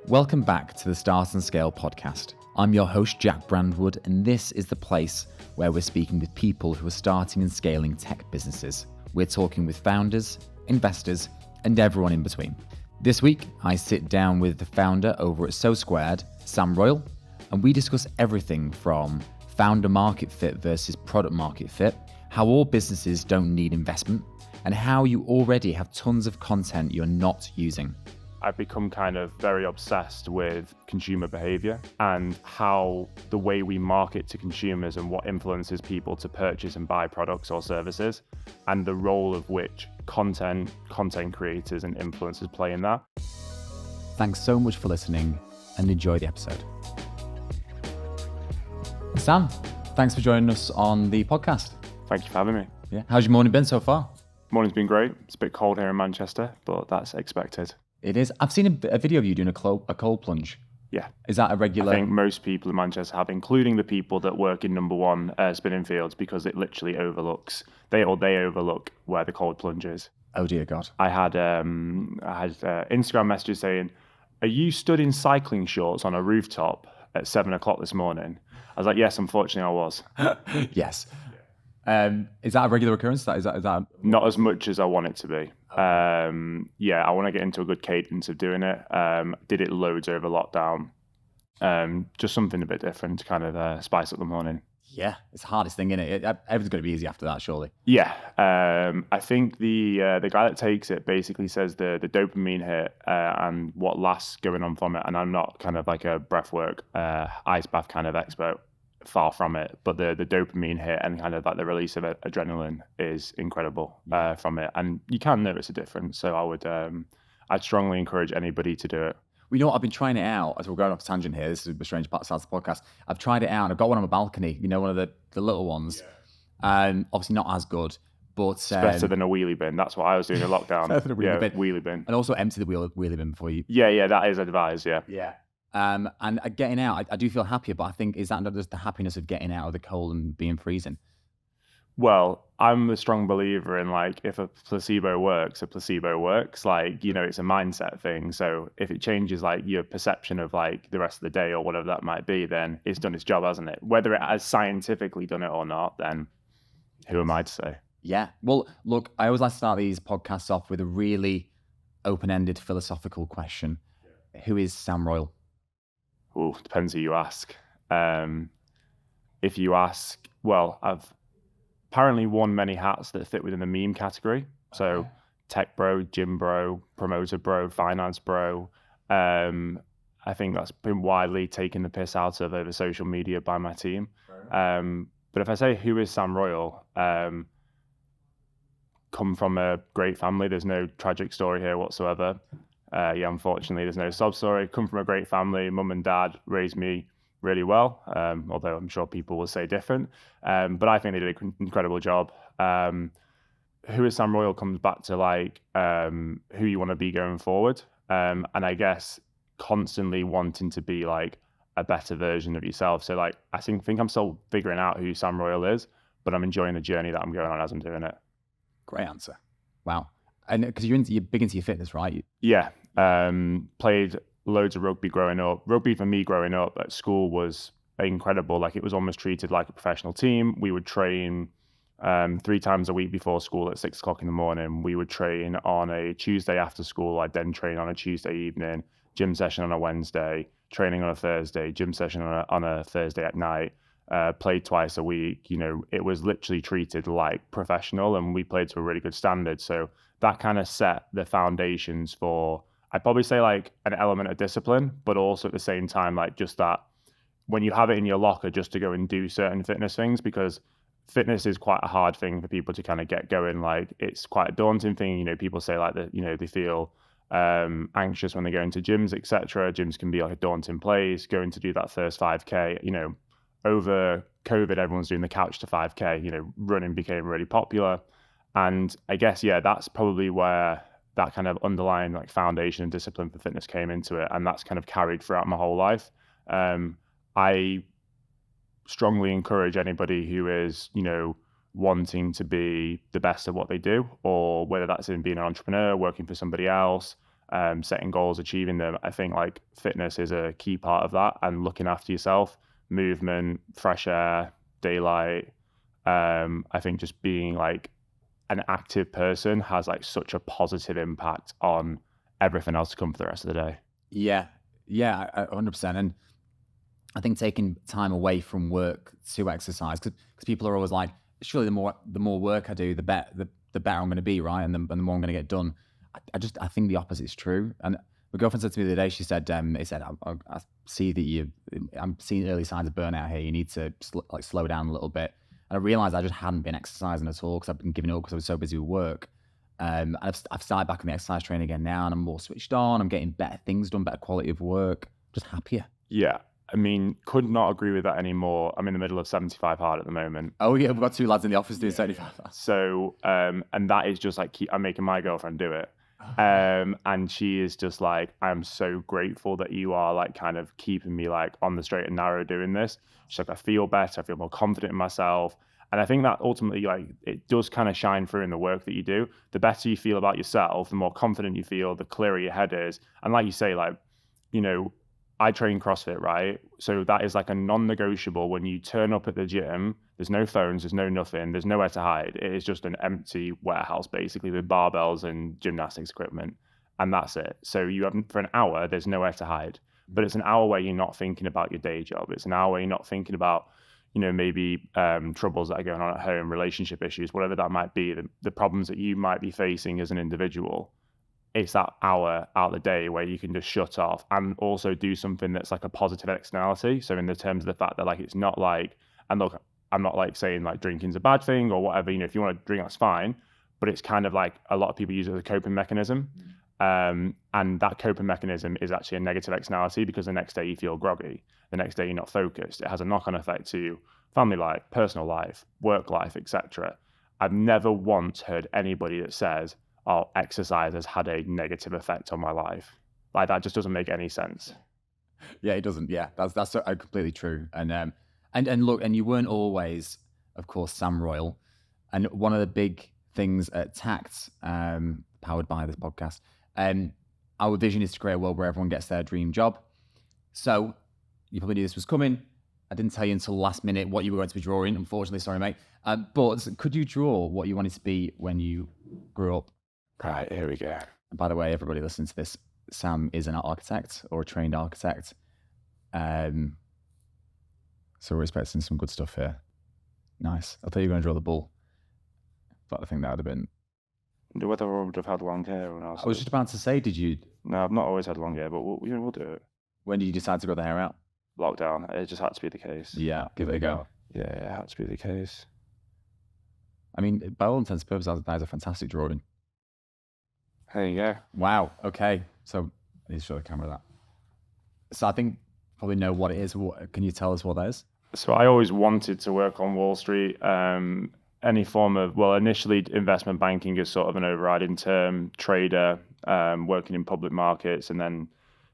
Welcome back to the Start and Scale podcast. I'm your host, Jack Brandwood, and this is the place where we're speaking with people who are starting and scaling tech businesses. We're talking with founders, investors, and everyone in between. This week, I sit down with the founder over at SoSquared, Sam Royle, and we discuss everything from founder market fit versus product market fit, how all businesses don't need investment, and how you already have tons of content you're not using. I've become kind of very obsessed with consumer behavior and how the way we market to consumers and what influences people to purchase and buy products or services, and the role of which content creators and influencers play in that. Thanks so much for listening and enjoy the episode. Sam, thanks for joining us on the podcast. Thank you for having me. Yeah. How's your morning been so far? Morning's been great. It's a bit cold here in Manchester, but that's expected. It is. I've seen a video of you doing a cold plunge. Yeah. Is that a regular? I think most people in Manchester have, including the people that work in number one spinning fields, because it literally overlooks, they overlook where the cold plunge is. Oh dear God. I had Instagram messages saying, "Are you stood in cycling shorts on a rooftop at 7 o'clock this morning?" I was like, yes, unfortunately I was. Yes. Is that a regular occurrence? Is that Not as much as I want it to be. Yeah, I want to get into a good cadence of doing it. Did it loads over lockdown. Just something a bit different to kind of spice up the morning. Yeah, it's the hardest thing, isn't it? Everything's going to be easy after that, surely. Yeah, I think the guy that takes it basically says the dopamine hit and what lasts going on from it. And I'm not kind of like a breathwork ice bath kind of expert, far from it. But the dopamine hit and kind of like the release of adrenaline is incredible from it, and you can notice a difference. So I'd strongly encourage anybody to do it. Well, you know what? I've been trying it out. As we're going off a tangent here, this is a strange part of the podcast. I've tried it out and I've got one on my balcony, you know, one of the little ones. Yeah. Obviously not as good, but... It's better than a wheelie bin. That's what I was doing in lockdown. Better than a wheelie bin. And also empty the wheelie bin before you... Yeah, that is advised, yeah. Yeah. And getting out, I do feel happier, but I think, is that not just the happiness of getting out of the cold and being freezing? Well, I'm a strong believer in, like, if a placebo works, a placebo works. Like, you know, it's a mindset thing. So if it changes, like, your perception of, like, the rest of the day or whatever that might be, then it's done its job, hasn't it? Whether it has scientifically done it or not, then who am I to say? Yeah. Well, look, I always like to start these podcasts off with a really open-ended philosophical question. Who is Sam Royle? Ooh, depends who you ask. If you ask, well, I've apparently worn many hats that fit within the meme category. So tech bro, gym bro, promoter bro, finance bro. I think that's been widely taken the piss out of over social media by my team. But if I say who is Sam Royle, come from a great family. There's no tragic story here whatsoever. Unfortunately, there's no sob story. Come from a great family. Mum and dad raised me really well, although I'm sure people will say different. But I think they did an incredible job. Who is Sam Royle comes back to, like, who you want to be going forward. And I guess constantly wanting to be, like, a better version of yourself. So, like, I think I'm still figuring out who Sam Royle is, but I'm enjoying the journey that I'm going on as I'm doing it. Great answer. Wow. And because you're big into your fitness, right? Yeah. Played loads of rugby growing up. Rugby for me growing up at school was incredible. Like, it was almost treated like a professional team. We would train 3 times a week before school at 6 o'clock in the morning. We would train on a Tuesday after school. I'd then train on a Tuesday evening, gym session on a Wednesday, training on a Thursday, gym session on a Thursday at night. Played twice a week. You know, it was literally treated like professional, and we played to a really good standard. So that kind of set the foundations for, I'd probably say, like, an element of discipline, but also at the same time, like, just that when you have it in your locker just to go and do certain fitness things, because fitness is quite a hard thing for people to kind of get going. Like, it's quite a daunting thing. You know, people say, like, that, you know, they feel anxious when they go into gyms, etc. Gyms can be like a daunting place. Going to do that first 5K, you know, over COVID, everyone's doing the couch to 5K. You know, running became really popular. And I guess, yeah, that's probably where that kind of underlying, like, foundation and discipline for fitness came into it. And that's kind of carried throughout my whole life. I strongly encourage anybody who is, you know, wanting to be the best at what they do, or whether that's in being an entrepreneur, working for somebody else, setting goals, achieving them. I think like fitness is a key part of that, and looking after yourself, movement, fresh air, daylight. I think just being like an active person has like such a positive impact on everything else to come for the rest of the day. Yeah, 100%. And I think taking time away from work to exercise, because people are always like, surely the more work I do, the better I'm going to be, right? And the more I'm going to get done. I think the opposite is true. And my girlfriend said to me the other day, she said, I see that I'm seeing early signs of burnout here. You need to slow down a little bit. And I realized I just hadn't been exercising at all because I've been giving up because I was so busy with work. And I've started back on the exercise training again now, and I'm more switched on. I'm getting better things done, better quality of work, just happier. Yeah. I mean, could not agree with that anymore. I'm in the middle of 75 hard at the moment. Oh yeah, we've got 2 lads in the office doing 75 hard. So, and that is just like, I'm making my girlfriend do it. And she is just like, I'm so grateful that you are like kind of keeping me like on the straight and narrow doing this. She's like, I feel better. I feel more confident in myself. And I think that ultimately, like, it does kind of shine through in the work that you do. The better you feel about yourself, the more confident you feel, the clearer your head is. And like you say, like, you know, I train CrossFit, right? So that is like a non-negotiable. When you turn up at the gym, there's no phones, there's no nothing, there's nowhere to hide. It is just an empty warehouse, basically, with barbells and gymnastics equipment. And that's it. So you have, for an hour, there's nowhere to hide. But it's an hour where you're not thinking about your day job. It's an hour where you're not thinking about, you know, maybe troubles that are going on at home, relationship issues, whatever that might be, the problems that you might be facing as an individual. It's that hour out of the day where you can just shut off and also do something that's like a positive externality. So in the terms of the fact that like, it's not like, and look, I'm not like saying like drinking's a bad thing or whatever, you know, if you want to drink, that's fine. But it's kind of like a lot of people use it as a coping mechanism. And that coping mechanism is actually a negative externality because the next day you feel groggy. The next day you're not focused. It has a knock-on effect to family life, personal life, work life, etc. I've never once heard anybody that says, oh, exercise has had a negative effect on my life. Like, that just doesn't make any sense. Yeah, it doesn't. Yeah, that's completely true. And look, and you weren't always, of course, Sam Royle. And one of the big things at Tact, powered by this podcast, our vision is to create a world where everyone gets their dream job. So you probably knew this was coming. I didn't tell you until the last minute what you were going to be drawing, unfortunately. Sorry, mate. But could you draw what you wanted to be when you grew up? Right, here we go. And by the way, everybody listening to this, Sam is an architect or a trained architect. So we're expecting some good stuff here. Nice. I thought you were going to draw the bull, but I think that would have been... Whether I would have had long hair or not. I was just about to say, did you... No, I've not always had long hair, but we'll do it. When did you decide to grow the hair out? Lockdown. It just had to be the case. Yeah, give it a go. Yeah, it had to be the case. I mean, by all intents and purposes, that is a fantastic drawing. There you go. Wow. Okay. So I need to show the camera that. So I think probably know what it is. Can you tell us what that is? So I always wanted to work on Wall Street. Any form of, well, initially investment banking is sort of an overriding term, trader, working in public markets, and then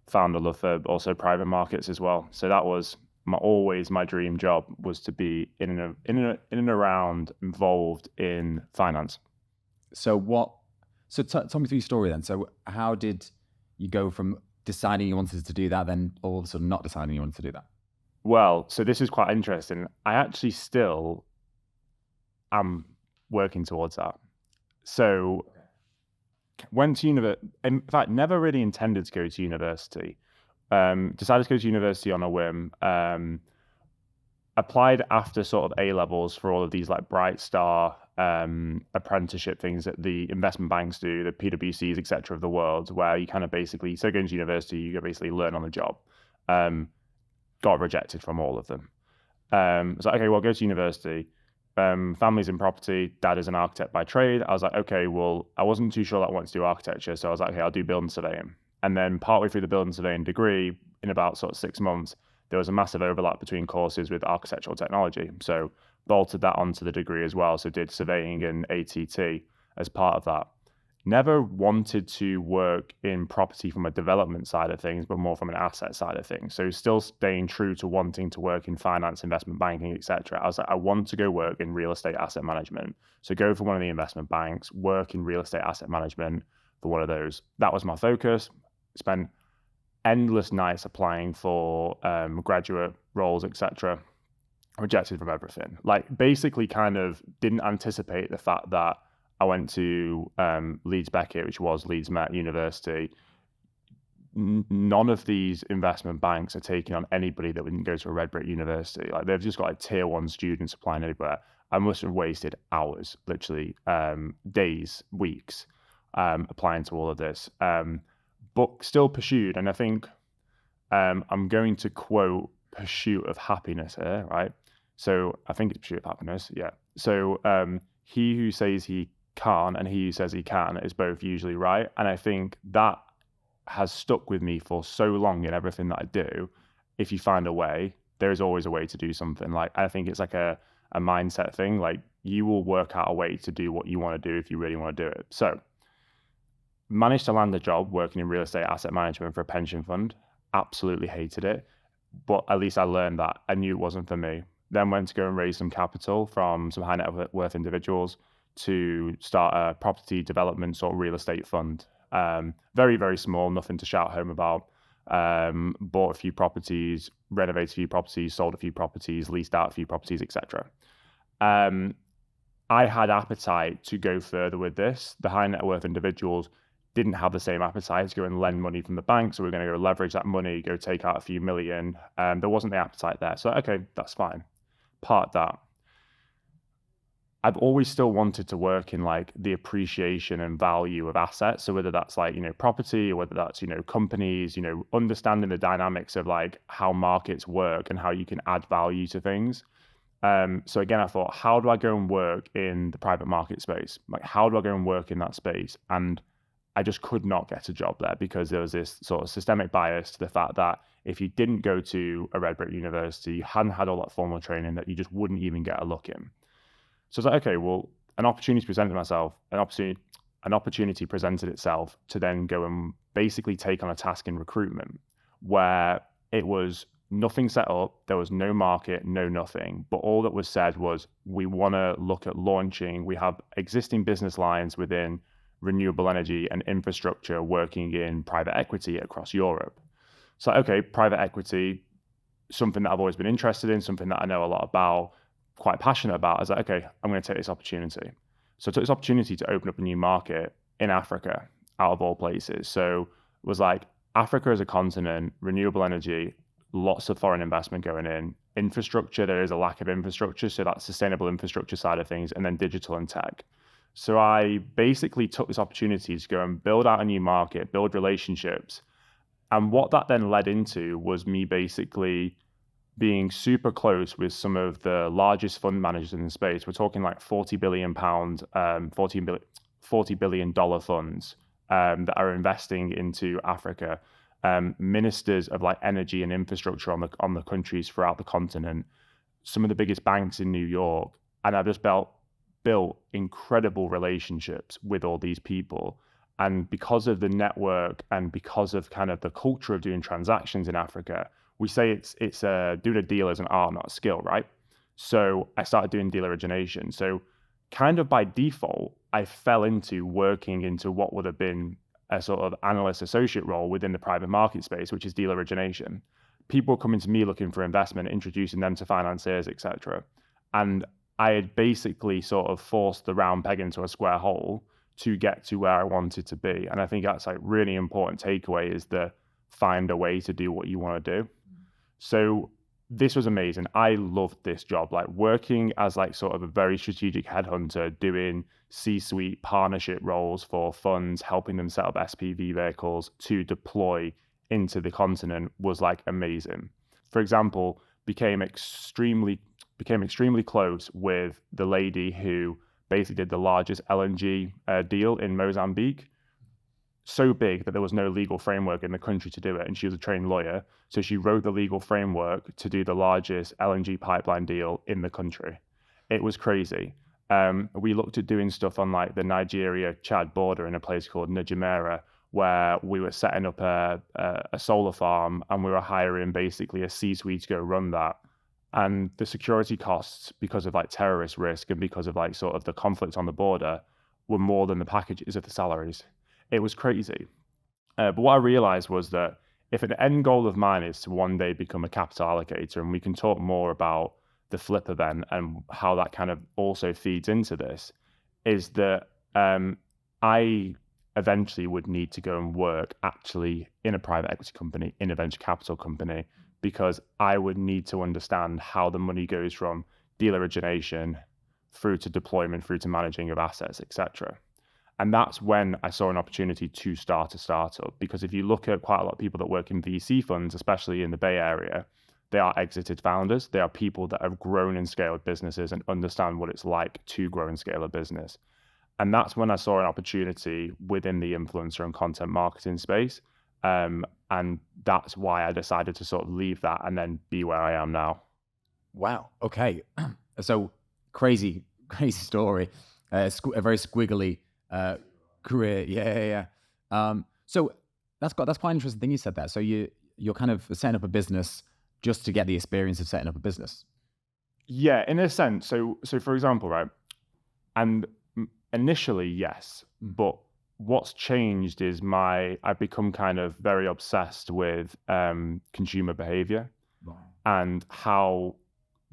found a love for also private markets as well. So that was always my dream job, was to be in and around involved in finance. So tell me through your story then. So how did you go from deciding you wanted to do that, then all of a sudden not deciding you wanted to do that? Well, so this is quite interesting. I actually still am working towards that. So went to university, in fact, never really intended to go to university. Decided to go to university on a whim. Applied after sort of A-levels for all of these like Bright Star apprenticeship things that the investment banks do, the PwCs, etc. of the world, where you kind of basically, instead of going to university, you basically learn on the job. Got rejected from all of them. I was like, okay, well, go to university. Family's in property, dad is an architect by trade. I was like, okay, well, I wasn't too sure that I wanted to do architecture, so I was like, okay, I'll do building surveying. And then partway through the building surveying degree, in about sort of 6 months, there was a massive overlap between courses with architectural technology. So bolted that onto the degree as well. So did surveying and ATT as part of that. Never wanted to work in property from a development side of things, but more from an asset side of things. So still staying true to wanting to work in finance, investment banking, etc. I was like, I want to go work in real estate asset management. So go for one of the investment banks, work in real estate asset management for one of those. That was my focus. Spent endless nights applying for graduate roles, etc. Rejected from everything. Like basically kind of didn't anticipate the fact that I went to Leeds Beckett, which was Leeds Met University. None of these investment banks are taking on anybody that wouldn't go to a red brick university. Like they've just got like tier 1 students applying everywhere. I must have wasted hours, literally days, weeks, applying to all of this, but still pursued. And I think I'm going to quote pursuit of happiness here, right? So I think it's pursuit of happiness, yeah. So he who says he can't and he who says he can is both usually right. And I think that has stuck with me for so long in everything that I do. If you find a way, there is always a way to do something. Like I think it's like a mindset thing. Like you will work out a way to do what you want to do if you really want to do it. So managed to land a job working in real estate asset management for a pension fund. Absolutely hated it, but at least I learned that. I knew it wasn't for me. Then went to go and raise some capital from some high net worth individuals to start a property development sort of real estate fund. Very, very small, nothing to shout home about. Bought a few properties, renovated a few properties, sold a few properties, leased out a few properties, etc. I had appetite to go further with this. The high net worth individuals didn't have the same appetite to go and lend money from the bank. So we're going to go leverage that money, go take out a few million. There wasn't the appetite there. So, okay, that's fine. Part that. I've always still wanted to work in like the appreciation and value of assets. So whether that's like, property or whether that's, companies, understanding the dynamics of like how markets work and how you can add value to things. So again, I thought, how do I go and work in the private market space? Like, how do I go and work in that space? And I just could not get a job there because there was this sort of systemic bias to the fact that if you didn't go to a red brick university, you hadn't had all that formal training, that you just wouldn't even get a look in. So it's like, okay, well, an opportunity presented itself to then go and basically take on a task in recruitment where it was nothing set up, there was no market, no nothing, but all that was said was, we want to look at launching, we have existing business lines within renewable energy and infrastructure working in private equity across Europe. So, okay, private equity, something that I've always been interested in, something that I know a lot about, quite passionate about. I was like, okay, I'm going to take this opportunity. So I took this opportunity to open up a new market in Africa, out of all places. So it was like Africa as a continent, renewable energy, lots of foreign investment going in, infrastructure, there is a lack of infrastructure. So that's sustainable infrastructure side of things, and then digital and tech. So I basically took this opportunity to go and build out a new market, build relationships. And what that then led into was me basically being super close with some of the largest fund managers in the space. We're talking like £40 billion, $40 billion funds that are investing into Africa, ministers of like energy and infrastructure on the countries throughout the continent, some of the biggest banks in New York. And I've just built incredible relationships with all these people. And because of the network and because of kind of the culture of doing transactions in Africa, we say it's doing a deal as an art, not a skill, right? So I started doing deal origination. So kind of by default, I fell into working into what would have been a sort of analyst associate role within the private market space, which is deal origination. People coming to me looking for investment, introducing them to financiers, etc. And I had basically sort of forced the round peg into a square hole to get to where I wanted to be. And I think that's like really important takeaway, is the find a way to do what you want to do. So this was amazing. I loved this job, like working as like sort of a very strategic headhunter, doing C-suite partnership roles for funds, helping them set up SPV vehicles to deploy into the continent was like amazing. For example, became extremely close with the lady who basically did the largest LNG deal in Mozambique. So big that there was no legal framework in the country to do it. And she was a trained lawyer. So she wrote the legal framework to do the largest LNG pipeline deal in the country. It was crazy. We looked at doing stuff on like the Nigeria-Chad border in a place called Njamena, where we were setting up a solar farm, and we were hiring basically a C-suite to go run that. And the security costs, because of like terrorist risk and because of like sort of the conflict on the border, were more than the packages of the salaries. it was crazy. But what I realized was that if an end goal of mine is to one day become a capital allocator, and we can talk more about the flip event and how that kind of also feeds into this, is that I eventually would need to go and work actually in a private equity company, in a venture capital company, because I would need to understand how the money goes from deal origination through to deployment, through to managing of assets, etc. And that's when I saw an opportunity to start a startup. Because if you look at quite a lot of people that work in VC funds, especially in the Bay Area, they are exited founders. They are people that have grown and scaled businesses and understand what it's like to grow and scale a business. And that's when I saw an opportunity within the influencer and content marketing space. And that's why I decided to sort of leave that and then be where I am now. Wow. Okay. So crazy story. A very squiggly career. Yeah. So that's quite an interesting thing you said there. So you're kind of setting up a business just to get the experience of setting up a business. Yeah, in a sense. So for example, right, and initially, yes, but what's changed is I've become kind of very obsessed with consumer behavior and how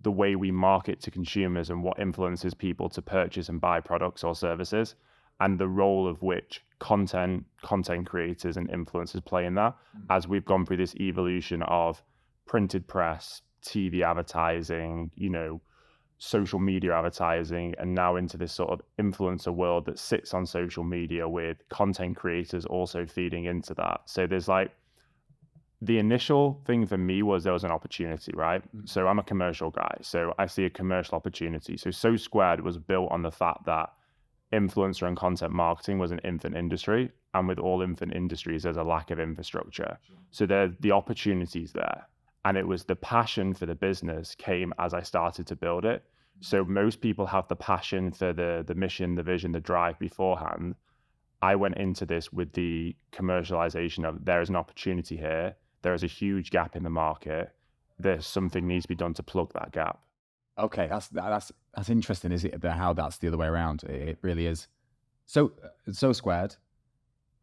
the way we market to consumers and what influences people to purchase and buy products or services, and the role of which content creators and influencers play in that, as we've gone through this evolution of printed press, TV advertising, social media advertising, and now into this sort of influencer world that sits on social media with content creators also feeding into that. So there's like, the initial thing for me was there was an opportunity, right? So I'm a commercial guy, so I see a commercial opportunity. So SoSquared was built on the fact that influencer and content marketing was an infant industry, and with all infant industries, there's a lack of infrastructure. So the opportunities there. And it was the passion for the business came as I started to build it. So most people have the passion for the mission, the vision, the drive beforehand. I went into this with the commercialization of there is an opportunity here. There is a huge gap in the market. There's something needs to be done to plug that gap. Okay, that's interesting, is it? How that's the other way around. It really is. So SoSquared,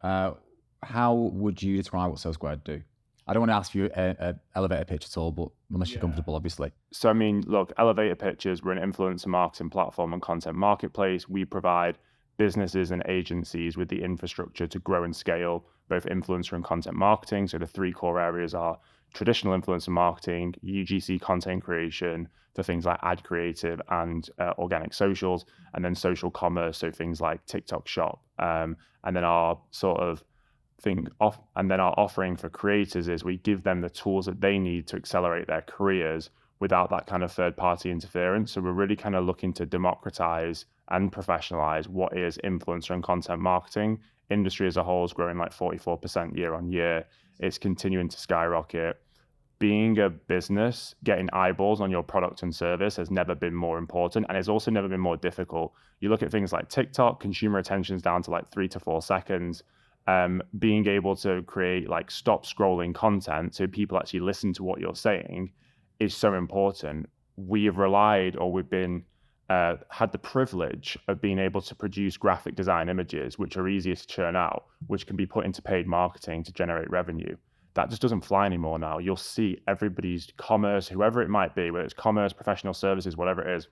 how would you describe what SoSquared do? I don't want to ask you an elevator pitch at all, but unless you're comfortable, obviously. So, I mean, look, elevator pitches, we're an influencer marketing platform and content marketplace. We provide businesses and agencies with the infrastructure to grow and scale both influencer and content marketing. So the three core areas are traditional influencer marketing, UGC content creation for things like ad creative and organic socials, and then social commerce, so things like TikTok Shop. And then our sort of our offering for creators is we give them the tools that they need to accelerate their careers without that kind of third-party interference. So we're really kind of looking to democratize and professionalize what is influencer and content marketing. Industry as a whole is growing like 44% year on year. It's continuing to skyrocket. Being a business, getting eyeballs on your product and service has never been more important, and it's also never been more difficult. You look at things like TikTok, consumer attention is down to like 3 to 4 seconds. Being able to create like stop scrolling content so people actually listen to what you're saying is so important. We have relied, or we've been had the privilege of being able to produce graphic design images, which are easier to churn out, which can be put into paid marketing to generate revenue. That just doesn't fly anymore now. You'll see everybody's commerce, whoever it might be, whether it's commerce, professional services, whatever it is.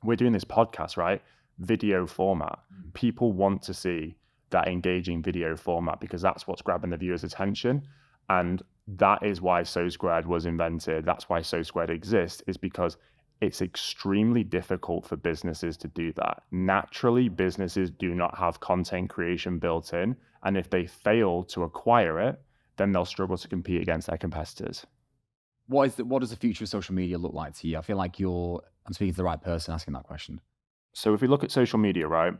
We're doing this podcast, right? Video format. People want to see that engaging video format because that's what's grabbing the viewer's attention. And that is why SoSquared was invented. That's why SoSquared exists, is because it's extremely difficult for businesses to do that. Naturally, businesses do not have content creation built in. And if they fail to acquire it, then they'll struggle to compete against their competitors. What does the future of social media look like to you? I feel like I'm speaking to the right person asking that question. So if we look at social media, right,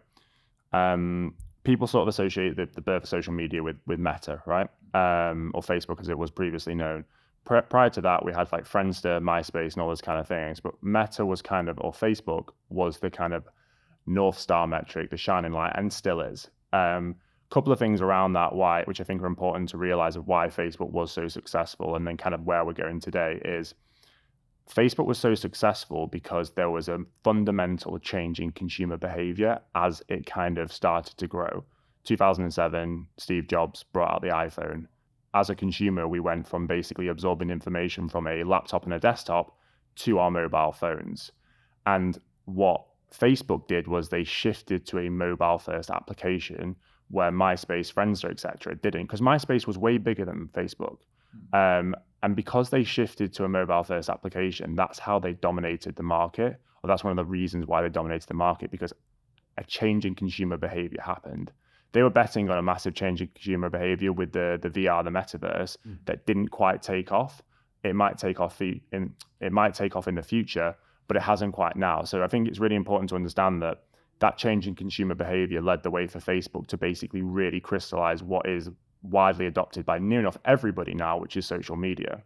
people sort of associate the birth of social media with Meta, right, or Facebook as it was previously known. Prior to that, we had like Friendster, MySpace, and all those kind of things. But Meta was kind of, or Facebook was the kind of North Star metric, the shining light, and still is. Couple of things around that, which I think are important to realize of why Facebook was so successful, and then kind of where we're going today is Facebook was so successful because there was a fundamental change in consumer behavior as it kind of started to grow, 2007, Steve Jobs brought out the iPhone. As a consumer, we went from basically absorbing information from a laptop and a desktop to our mobile phones. And what Facebook did was they shifted to a mobile first application where MySpace, Friendster, etc. didn't, because MySpace was way bigger than Facebook. And because they shifted to a mobile first application, that's how they dominated the market. Or that's one of the reasons why they dominated the market, because a change in consumer behavior happened. They were betting on a massive change in consumer behavior with the VR, the metaverse, that didn't quite take off. It might take off in the future, but it hasn't quite now. So I think it's really important to understand that that change in consumer behavior led the way for Facebook to basically really crystallize what is widely adopted by near enough everybody now, which is social media.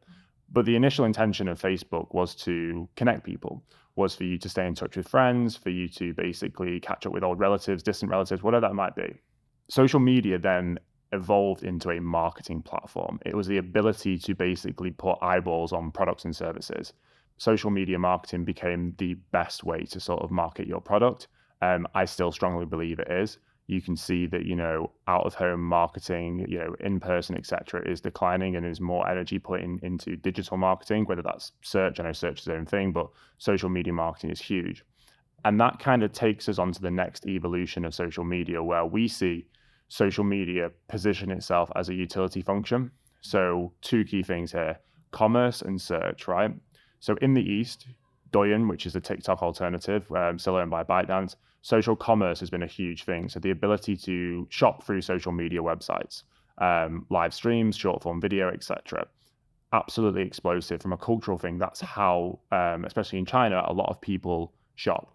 But the initial intention of Facebook was to connect people, was for you to stay in touch with friends, for you to basically catch up with old relatives, distant relatives, whatever that might be. Social media then evolved into a marketing platform. It was the ability to basically put eyeballs on products and services. Social media marketing became the best way to sort of market your product. I still strongly believe it is. You can see that, out of home marketing, in person, etc., is declining, and there's more energy put into digital marketing, whether that's search. I know search is its own thing, but social media marketing is huge. And that kind of takes us on to the next evolution of social media, where we see social media position itself as a utility function. So two key things here, commerce and search, right? So in the East, Douyin, which is the TikTok alternative, still owned by ByteDance, social commerce has been a huge thing. So the ability to shop through social media websites, live streams, short form video, etc. Absolutely explosive. From a cultural thing, that's how, especially in China, a lot of people shop.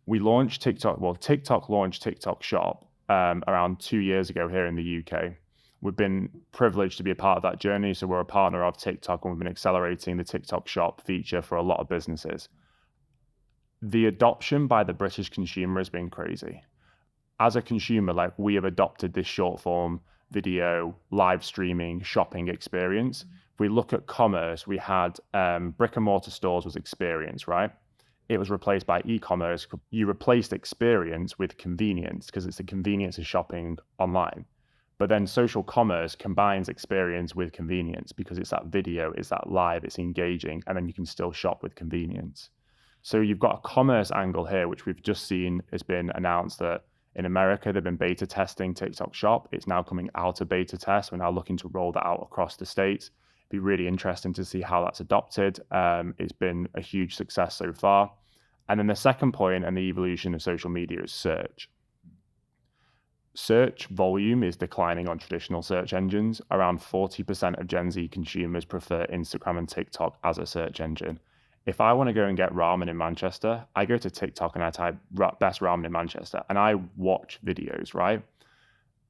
We launched TikTok, TikTok launched TikTok Shop around 2 years ago here in the UK. We've been privileged to be a part of that journey. So we're a partner of TikTok, and we've been accelerating the TikTok Shop feature for a lot of businesses. The adoption by the British consumer has been crazy. As a consumer, we have adopted this short form video, live streaming, shopping experience. If we look at commerce, we had brick and mortar stores was experience, right? It was replaced by e-commerce. You replaced experience with convenience, because it's the convenience of shopping online. But then social commerce combines experience with convenience, because it's that video, it's that live, it's engaging, and then you can still shop with convenience. So you've got a commerce angle here, which we've just seen has been announced that in America, they've been beta testing TikTok Shop. It's now coming out of beta test. We're now looking to roll that out across the States. It'd be really interesting to see how that's adopted. It's been a huge success so far. And then the second point and the evolution of social media is search. Search volume is declining on traditional search engines. Around 40% of Gen Z consumers prefer Instagram and TikTok as a search engine. If I want to go and get ramen in Manchester, I go to TikTok and I type best ramen in Manchester and I watch videos, right?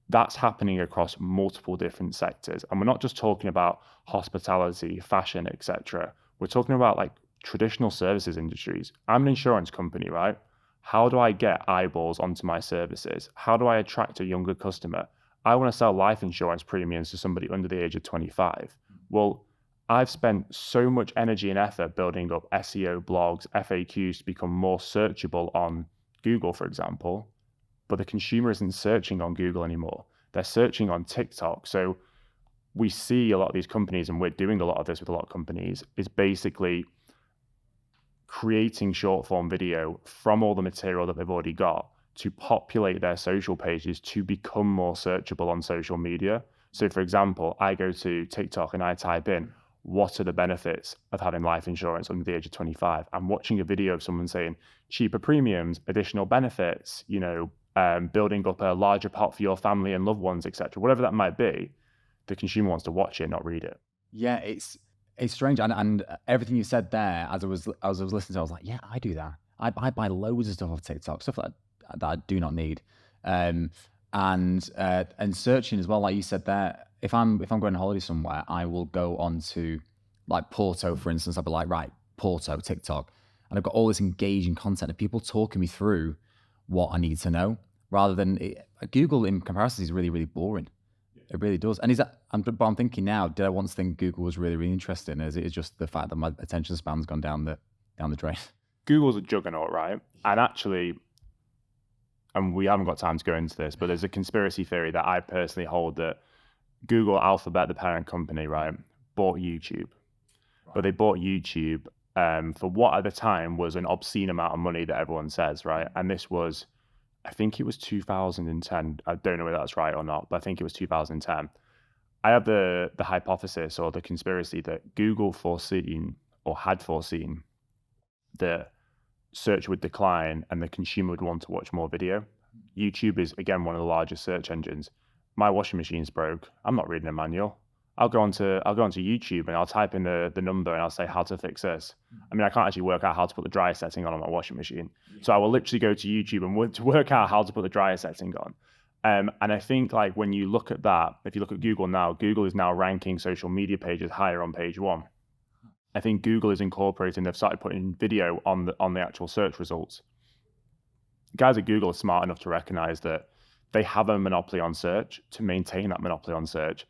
That's happening across multiple different sectors. And we're not just talking about hospitality, fashion, etc. We're talking about traditional services industries. I'm an insurance company, right? How do I get eyeballs onto my services? How do I attract a younger customer? I want to sell life insurance premiums to somebody under the age of 25. Well, I've spent so much energy and effort building up SEO blogs, FAQs to become more searchable on Google, for example, but the consumer isn't searching on Google anymore. They're searching on TikTok. So we see a lot of these companies, and we're doing a lot of this with a lot of companies, is basically creating short form video from all the material that they've already got to populate their social pages to become more searchable on social media. So for example, I go to TikTok and I type in, what are the benefits of having life insurance under the age of 25? I'm watching a video of someone saying cheaper premiums, additional benefits, building up a larger pot for your family and loved ones, etc. Whatever that might be, the consumer wants to watch it, not read it. Yeah, it's strange, and everything you said there, as I was listening to, I was like, yeah, I do that. I buy loads of stuff off TikTok, stuff that I do not need, and searching as well, like you said there. If I'm going on holiday somewhere, I will go on to Porto, for instance. I'll be like, right, Porto, TikTok, and I've got all this engaging content of people talking me through what I need to know, rather than Google in comparison is really, really boring. It really does. And but I'm thinking now, did I once think Google was really, really interesting? Is it just the fact that my attention span's gone down the drain? Google's a juggernaut, right? And actually, and we haven't got time to go into this, but there's a conspiracy theory that I personally hold that Google, Alphabet, the parent company, right, bought YouTube. But they bought YouTube for what at the time was an obscene amount of money that everyone says, right? And this was, I think it was 2010. I don't know whether that's right or not, but I think it was 2010. I have the hypothesis or the conspiracy that Google had foreseen that search would decline and the consumer would want to watch more video. YouTube is, again, one of the largest search engines. My washing machine's broke. I'm not reading a manual. I'll go onto YouTube and I'll type in the number and I'll say how to fix this. I mean, I can't actually work out how to put the dryer setting on my washing machine. So I will literally go to YouTube and work out how to put the dryer setting on. And I think like when you look at that, if you look at Google now, Google is now ranking social media pages higher on page 1. I think Google is incorporating, they've started putting video on the actual search results. Guys at Google are smart enough to recognize that they have a monopoly on search. To maintain that monopoly on search,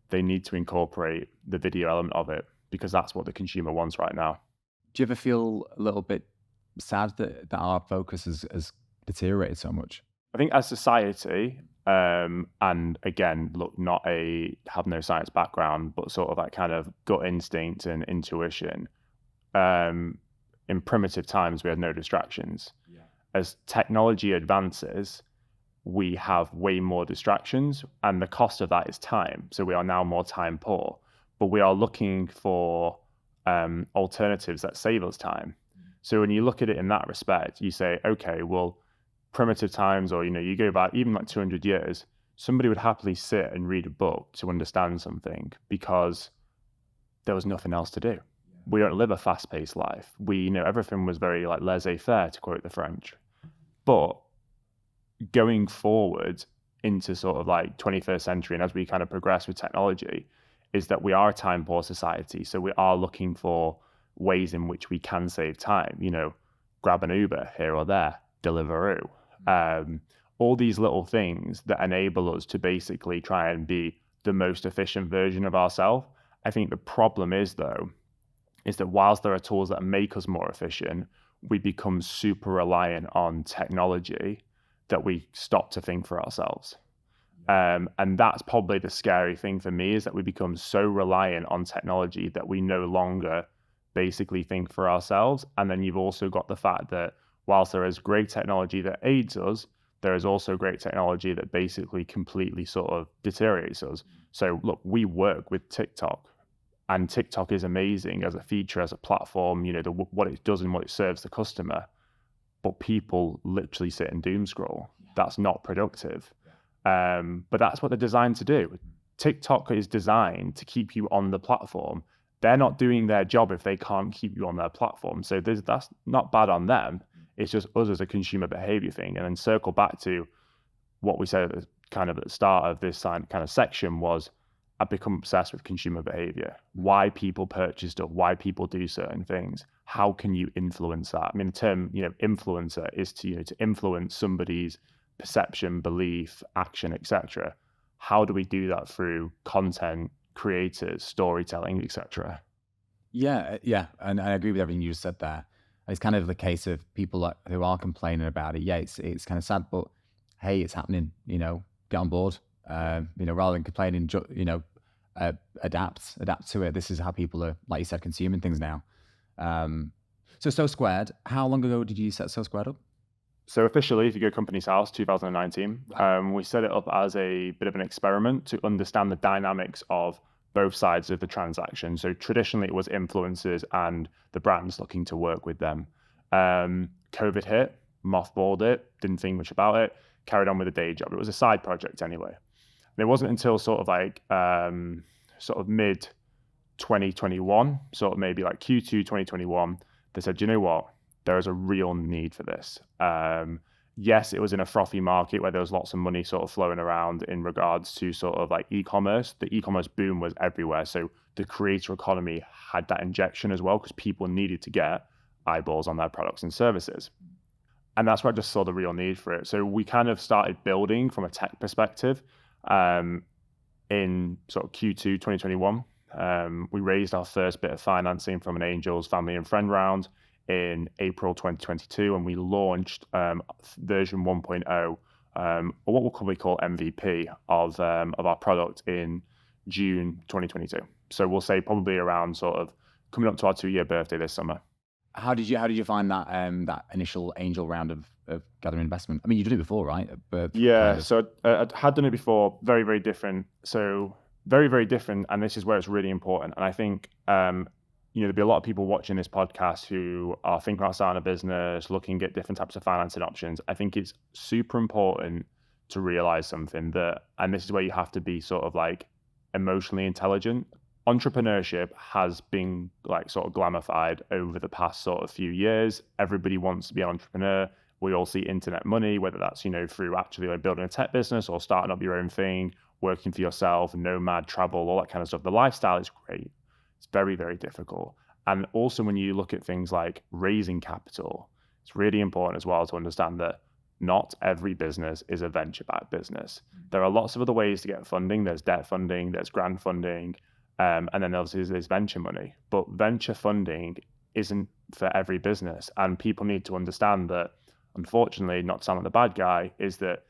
they need to incorporate the video element of it because that's what the consumer wants right now. Do you ever feel a little bit sad that our focus has deteriorated so much? I think as society, and again, look, have no science background, but sort of that kind of gut instinct and intuition. In primitive times, we had no distractions. Yeah. As technology advances, we have way more distractions, and the cost of that is time. So we are now more time poor, but we are looking for alternatives that save us time. So when you look at it in that respect, you say, okay, well, primitive times, or you go back even like 200 years, somebody would happily sit and read a book to understand something because there was nothing else to do. We don't live a fast-paced life. Everything was very like laissez-faire, to quote the French. But going forward into sort of like 21st century, and as we kind of progress with technology, is that we are a time poor society. So we are looking for ways in which we can save time. Grab an Uber here or there, Deliveroo. All these little things that enable us to basically try and be the most efficient version of ourselves. I think the problem is that whilst there are tools that make us more efficient, we become super reliant on technology that we stop to think for ourselves. And that's probably the scary thing for me, is that we become so reliant on technology that we no longer basically think for ourselves. And then you've also got the fact that whilst there is great technology that aids us, there is also great technology that basically completely sort of deteriorates us. So look, we work with TikTok, and TikTok is amazing as a feature, as a platform, what it does and what it serves the customer. But people literally sit and doom scroll. That's not productive. But that's what they're designed to do. TikTok is designed to keep you on the platform. They're not doing their job if they can't keep you on their platform. So that's not bad on them. It's just us as a consumer behavior thing. And then circle back to what we said at the start of this kind of section was, I've become obsessed with consumer behavior. Why people purchase stuff, why people do certain things. How can you influence that? I mean, the term, influencer is to influence somebody's perception, belief, action, etc. How do we do that through content, creators, storytelling, etc.? Yeah, and I agree with everything you just said there. It's kind of the case of people who are complaining about it. Yeah, it's kind of sad, but hey, it's happening. Get on board. Rather than complaining, adapt to it. This is how people are, like you said, consuming things now. So SoSquared, how long ago did you set SoSquared up? So officially, if you go Company's House, 2019, we set it up as a bit of an experiment to understand the dynamics of both sides of the transaction. So traditionally, it was influencers and the brands looking to work with them. COVID hit, mothballed it, didn't think much about it, carried on with a day job. It was a side project anyway. And it wasn't until sort of mid 2021, sort of maybe like Q2 2021, they said, you know what? There is a real need for this. Yes, it was in a frothy market where there was lots of money sort of flowing around in regards to sort of like e-commerce. The e-commerce boom was everywhere. So the creator economy had that injection as well, because people needed to get eyeballs on their products and services. And that's where I just saw the real need for it. So we kind of started building from a tech perspective in sort of Q2 2021. We raised our first bit of financing from an angels, family and friend round in April 2022, and we launched version 1.0, or what we'll probably call MVP of our product in June 2022. So we'll say probably around sort of coming up to our 2-year birthday this summer. How did you find that that initial angel round of gathering investment? I mean, you've done it before, right? But yeah, so I had done it before. Very, very different. So very, very different. And this is where it's really important. And I think, there'll be a lot of people watching this podcast who are thinking about starting a business, looking at different types of financing options. I think it's super important to realize something and this is where you have to be sort of like emotionally intelligent. Entrepreneurship has been like sort of glamified over the past sort of few years. Everybody wants to be an entrepreneur. We all see internet money, whether that's, through actually like building a tech business or starting up your own thing, working for yourself, nomad, travel, all that kind of stuff. The lifestyle is great. It's very, very difficult. And also when you look at things like raising capital, it's really important as well to understand that not every business is a venture-backed business. There are lots of other ways to get funding. There's debt funding, there's grant funding, and then obviously there's venture money. But venture funding isn't for every business. And people need to understand that, unfortunately, not to sound like the bad guy, is that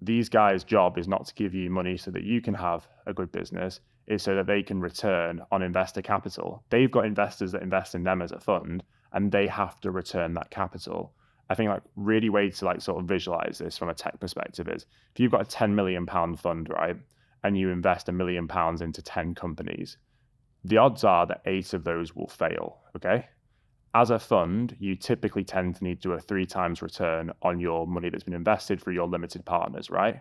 these guys' job is not to give you money so that you can have a good business, is so that they can return on investor capital. They've got investors that invest in them as a fund, and they have to return that capital. I think like really way to like sort of visualize this from a tech perspective is if you've got a £10 million fund, right, and you invest £1 million into 10 companies, the odds are that 8 of those will fail, okay? As a fund, you typically tend to need to do a 3 times return on your money that's been invested through your limited partners, right?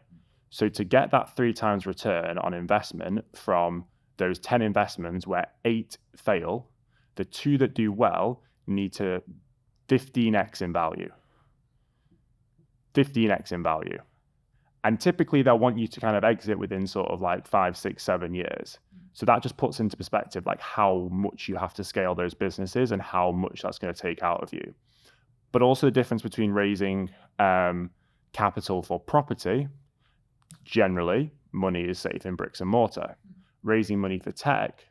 So to get that 3 times return on investment from those 10 investments where 8 fail, the 2 that do well need to 15x in value. 15x in value. And typically they'll want you to kind of exit within sort of like 5, 6, 7 years. So that just puts into perspective like how much you have to scale those businesses and how much that's going to take out of you. But also the difference between raising capital for property, generally money is safe in bricks and mortar. Raising money for tech,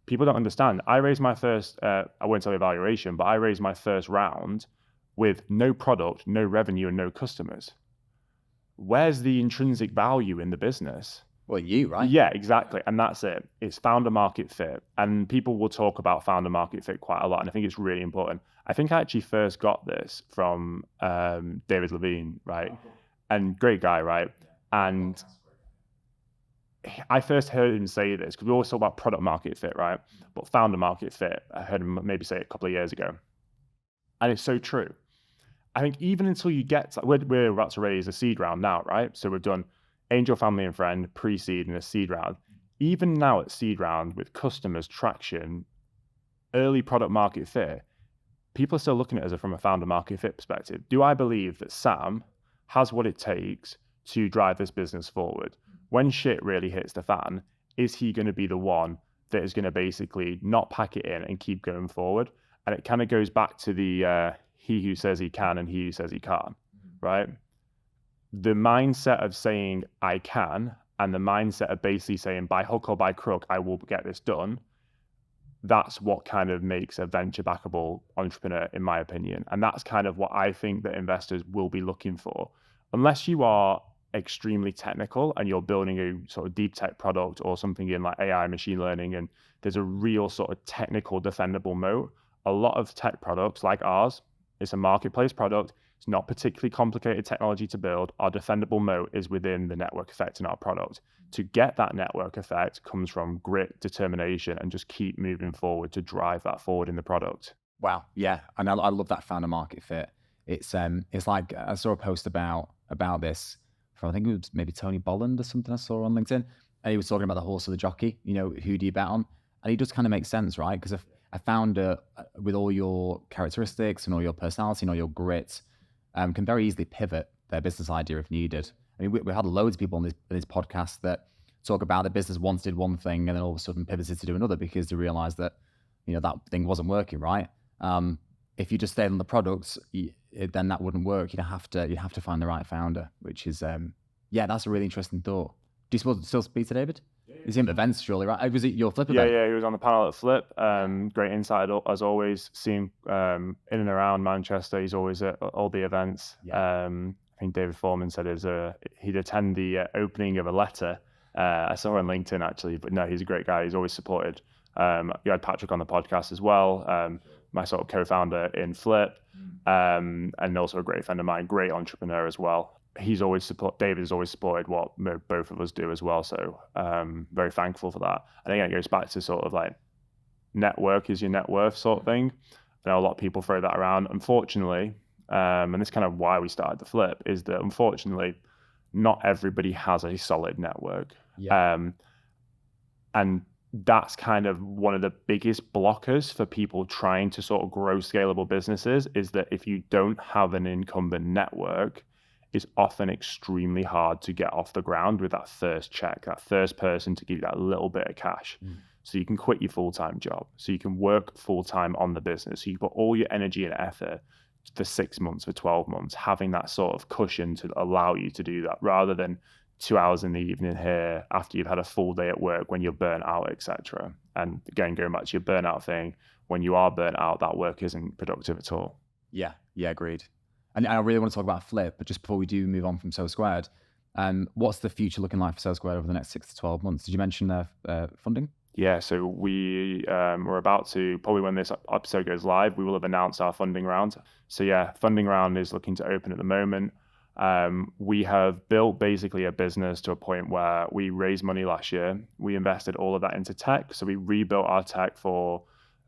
people don't understand. I raised my first, I won't tell you evaluation, but I raised my first round with no product, no revenue, and no customers. Where's the intrinsic value in the business? Well, you, right? Yeah, exactly. And that's it. It's founder market fit. And people will talk about founder market fit quite a lot. And I think it's really important. I think I actually first got this from David Levine, right? Okay. And great guy, right? And I first heard him say this because we always talk about product market fit, right? But founder market fit, I heard him maybe say it a couple of years ago. And it's so true. I think even until you get to, we're about to raise a seed round now, right? So we've done angel, family, and friend, pre-seed, and a seed round. Even now at seed round with customers, traction, early product market fit, people are still looking at us from a founder market fit perspective. Do I believe that Sam has what it takes to drive this business forward? When shit really hits the fan, is he going to be the one that is going to basically not pack it in and keep going forward? And it kind of goes back to the he who says he can and he who says he can't, right? The mindset of saying I can and the mindset of basically saying by hook or by crook, I will get this done. That's what kind of makes a venture-backable entrepreneur, in my opinion. And that's kind of what I think that investors will be looking for. Unless you are extremely technical and you're building a sort of deep tech product or something in like AI, machine learning, and there's a real sort of technical defendable moat. A lot of tech products like ours, it's a marketplace product. It's not particularly complicated technology to build. Our defendable moat is within the network effect in our product. To get that network effect comes from grit, determination, and just keep moving forward to drive that forward in the product. Wow. Yeah. And I love that founder market fit. It's like I saw a post about this from, I think it was maybe Tony Bolland or something I saw on LinkedIn. And he was talking about the horse or the jockey, who do you bet on? And he just kind of makes sense, right? Because if a founder with all your characteristics and all your personality and all your grit can very easily pivot their business idea if needed. I mean, we had loads of people on this podcast that talk about the business once did one thing and then all of a sudden pivoted to do another because they realized that, that thing wasn't working, right? If you just stayed on the products, then that wouldn't work. You'd have to find the right founder, which is, that's a really interesting thought. Do you still speak to David? He's in events, surely, right? Was it your Flip Yeah, event? yeah, he was on the panel at Flip. Great insight as always. Seen in and around Manchester. He's always at all the events. Yeah. I think David Foreman said he'd attend the opening of a letter. I saw on LinkedIn actually, but no, he's a great guy. He's always supported. You had Patrick on the podcast as well. My sort of co-founder in Flip, and also a great friend of mine, great entrepreneur as well. David has always supported what both of us do as well. So very thankful for that. And again, it goes back to sort of like network is your net worth sort of thing. I know a lot of people throw that around. Unfortunately, and this is kind of why we started the Flip, is that unfortunately, not everybody has a solid network. Yeah. And that's kind of one of the biggest blockers for people trying to sort of grow scalable businesses, is that if you don't have an incumbent network, it's often extremely hard to get off the ground with that first check, that first person to give you that little bit of cash. So you can quit your full-time job, so you can work full-time on the business. So you put all your energy and effort for 6 months, for 12 months, having that sort of cushion to allow you to do that, rather than 2 hours in the evening here after you've had a full day at work when you're burnt out, etc. And again, going back to your burnout thing, when you are burnt out, that work isn't productive at all. Yeah, agreed. And I really want to talk about Flip, but just before we do move on from SoSquared, what's the future looking like for SoSquared over the next 6 to 12 months? Did you mention funding? Yeah, so we're about to, probably when this episode goes live, we will have announced our funding round. So yeah, funding round is looking to open at the moment. We have built basically a business to a point where we raised money last year. We invested all of that into tech. So we rebuilt our tech for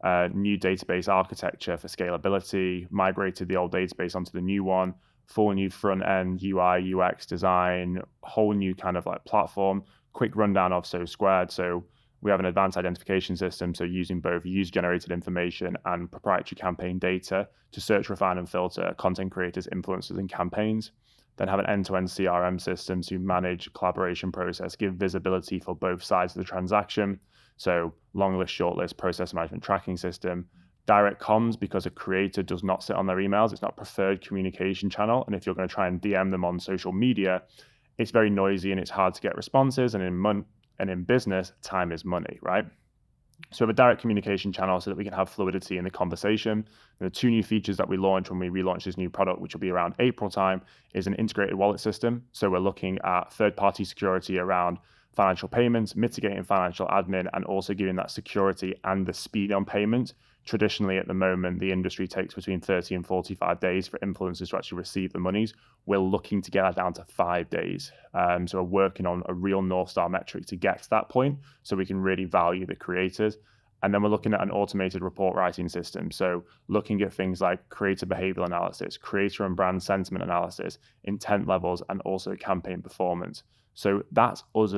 new database architecture for scalability, migrated the old database onto the new one, full new front end UI, UX design, whole new kind of like platform. Quick rundown of SoSquared. So we have an advanced identification system, so using both user-generated information and proprietary campaign data to search, refine, and filter content creators, influencers, and campaigns. Then have an end-to-end CRM system to manage collaboration process, give visibility for both sides of the transaction. So long list, short list, process management tracking system. Direct comms, because a creator does not sit on their emails. It's not a preferred communication channel. And if you're going to try and DM them on social media, it's very noisy and it's hard to get responses. And in business, time is money, right? So we have a direct communication channel so that we can have fluidity in the conversation. The 2 new features that we launched when we relaunch this new product, which will be around April time, is an integrated wallet system. So we're looking at third-party security around financial payments, mitigating financial admin, and also giving that security and the speed on payment. Traditionally, at the moment, the industry takes between 30 and 45 days for influencers to actually receive the monies. We're looking to get that down to 5 days. So we're working on a real North Star metric to get to that point so we can really value the creators. And then we're looking at an automated report writing system. So looking at things like creator behavioral analysis, creator and brand sentiment analysis, intent levels, and also campaign performance. So that's us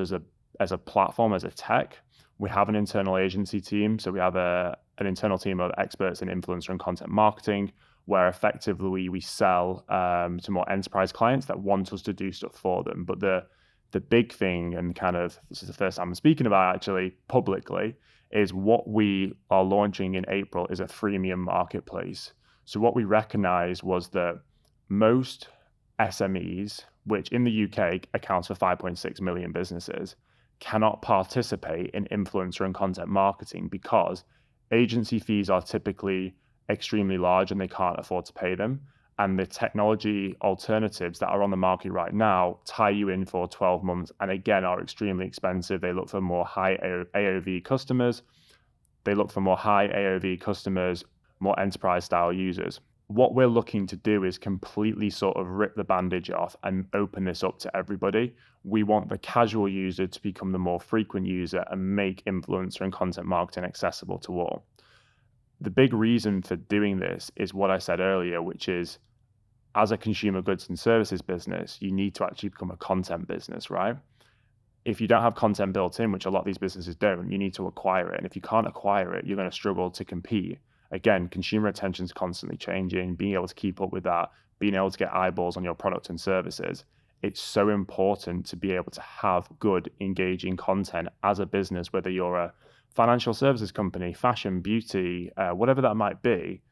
as a platform, as a tech. We have an internal agency team. So we have an internal team of experts in influencer and content marketing, where effectively we sell to more enterprise clients that want us to do stuff for them. But the big thing, and kind of this is the first time I'm speaking about actually publicly, is what we are launching in April is a freemium marketplace. So what we recognized was that most SMEs, which in the UK accounts for 5.6 million businesses, cannot participate in influencer and content marketing because agency fees are typically extremely large and they can't afford to pay them. And the technology alternatives that are on the market right now tie you in for 12 months and again are extremely expensive. They look for more high AOV customers. More enterprise style users. What we're looking to do is completely sort of rip the bandage off and open this up to everybody. We want the casual user to become the more frequent user and make influencer and content marketing accessible to all. The big reason for doing this is what I said earlier, which is as a consumer goods and services business, you need to actually become a content business, right? If you don't have content built in, which a lot of these businesses don't, you need to acquire it. And if you can't acquire it, you're going to struggle to compete. Again, consumer attention is constantly changing, being able to keep up with that, being able to get eyeballs on your products and services. It's so important to be able to have good, engaging content as a business, whether you're a financial services company, fashion, beauty, whatever that might be.